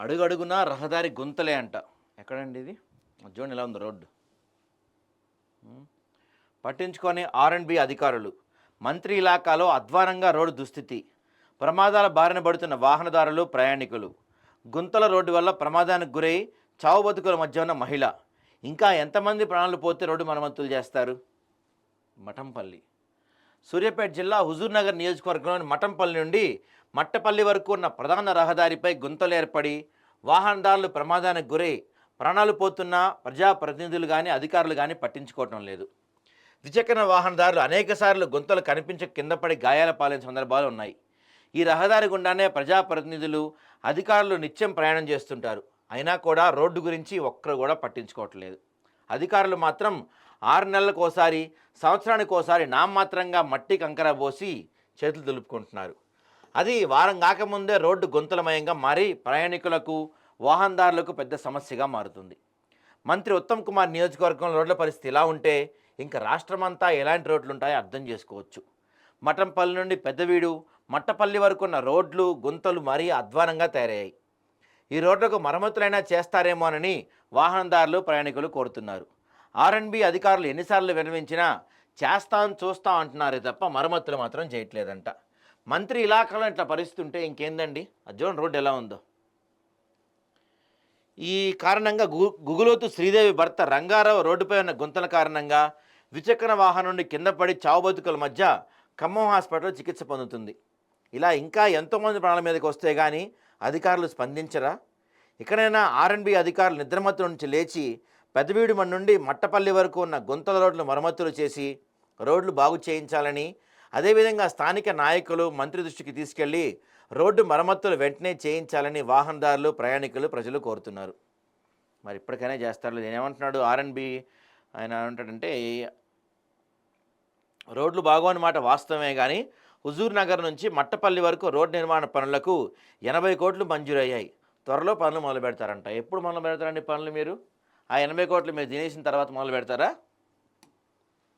అడుగడుగునా రహదారి గుంతలే అంట. ఎక్కడండి ఇది? చూడండి ఎలా ఉంది రోడ్డు. పట్టించుకొని ఆర్ఎండ్బి అధికారులు. మంత్రి ఇలాకాలో అధ్వానంగా రోడ్డు దుస్థితి. ప్రమాదాల బారిన పడుతున్న వాహనదారులు, ప్రయాణికులు. గుంతల రోడ్డు వల్ల ప్రమాదానికి గురై చావు బతుకుల మధ్య ఉన్న మహిళ. ఇంకా ఎంతమంది ప్రాణాలు పోతే రోడ్డు మరమ్మతులు చేస్తారు? మఠంపల్లి. సూర్యాపేట జిల్లా హుజూర్నగర్ నియోజకవర్గంలోని మఠంపల్లి నుండి మట్టపల్లి వరకు ఉన్న ప్రధాన రహదారిపై గుంతలు ఏర్పడి వాహనదారులు ప్రమాదానికి గురై ప్రాణాలు పోతున్న ప్రజాప్రతినిధులు కానీ అధికారులు కానీ పట్టించుకోవటం లేదు. ద్విచక్ర వాహనదారులు అనేకసార్లు గుంతలు కనిపించక కింద పడి గాయాల పాలైన సందర్భాలు ఉన్నాయి. ఈ రహదారి గుండానే ప్రజాప్రతినిధులు అధికారులు నిత్యం ప్రయాణం చేస్తుంటారు. అయినా కూడా రోడ్డు గురించి ఒక్కరు కూడా పట్టించుకోవట్లేదు. అధికారులు మాత్రం 6 నెలలకోసారి, సంవత్సరానికి ఒకసారి నామమాత్రంగా మట్టి కంకర పోసి చేతులు దులుపుకుంటున్నారు. అది వారం కాకముందే రోడ్డు గుంతలమయంగా మారి ప్రయాణికులకు, వాహనదారులకు పెద్ద సమస్యగా మారుతుంది. మంత్రి ఉత్తమ్ కుమార్ నియోజకవర్గంలో రోడ్ల పరిస్థితి ఇలా ఉంటే ఇంకా రాష్ట్రమంతా ఎలాంటి రోడ్లు ఉంటాయో అర్థం చేసుకోవచ్చు. మఠంపల్లి నుండి పెద్దవీడు, మట్టపల్లి వరకు ఉన్న రోడ్లు, గుంతలు మరీ అధ్వానంగా తయారయ్యాయి. ఈ రోడ్లకు మరమ్మతులైనా చేస్తారేమోనని వాహనదారులు, ప్రయాణికులు కోరుతున్నారు. ఆర్ఎండ్బి అధికారులు ఎన్నిసార్లు విన్నవించినా చేస్తాం చూస్తాం అంటున్నారే తప్ప మరమ్మతులు మాత్రం చేయట్లేదంట. మంత్రి ఇలాకాలో ఇట్లా పరిస్థితి ఉంటే ఇంకేందండి? అర్జున్ రోడ్డు ఎలా ఉందో. ఈ కారణంగా గుగులోతు శ్రీదేవి భర్త రంగారావు రోడ్డుపై ఉన్న గుంతల కారణంగా ద్విచక్ర వాహనం నుండి కింద పడి చావు బతుకుల మధ్య ఖమ్మం హాస్పిటల్లో చికిత్స పొందుతుంది. ఇలా ఇంకా ఎంతోమంది ప్రాణాల మీదకి వస్తే కానీ అధికారులు స్పందించరా? ఇకనైనా ఆర్ఎండ్బి అధికారులు నిద్రమత్తు నుంచి లేచి పెద్దవీడు నుండి మట్టపల్లి వరకు ఉన్న గుంతల రోడ్లు మరమ్మతులు చేసి రోడ్లు బాగు చేయించాలని, అదేవిధంగా స్థానిక నాయకులు, మంత్రి దృష్టికి తీసుకెళ్లి రోడ్డు మరమ్మతులు వెంటనే చేయించాలని వాహనదారులు, ప్రయాణికులు, ప్రజలు కోరుతున్నారు. మరి ఇప్పటికైనా చేస్తారు. నేనేమంటున్నాడు ఆర్ఎండ్బి ఆయన ఏమంటాడంటే రోడ్లు బాగోన్నమాట వాస్తవమే, కానీ హుజూర్ నగర్ నుంచి మట్టపల్లి వరకు రోడ్డు నిర్మాణ పనులకు 80 కోట్లు మంజూరయ్యాయి. త్వరలో పనులు మొదలు పెడతారంట. ఎప్పుడు మొదలు పెడతారండి పనులు? మీరు ఆ 80 కోట్లు మీరు తినేసిన తర్వాత మొదలు పెడతారా?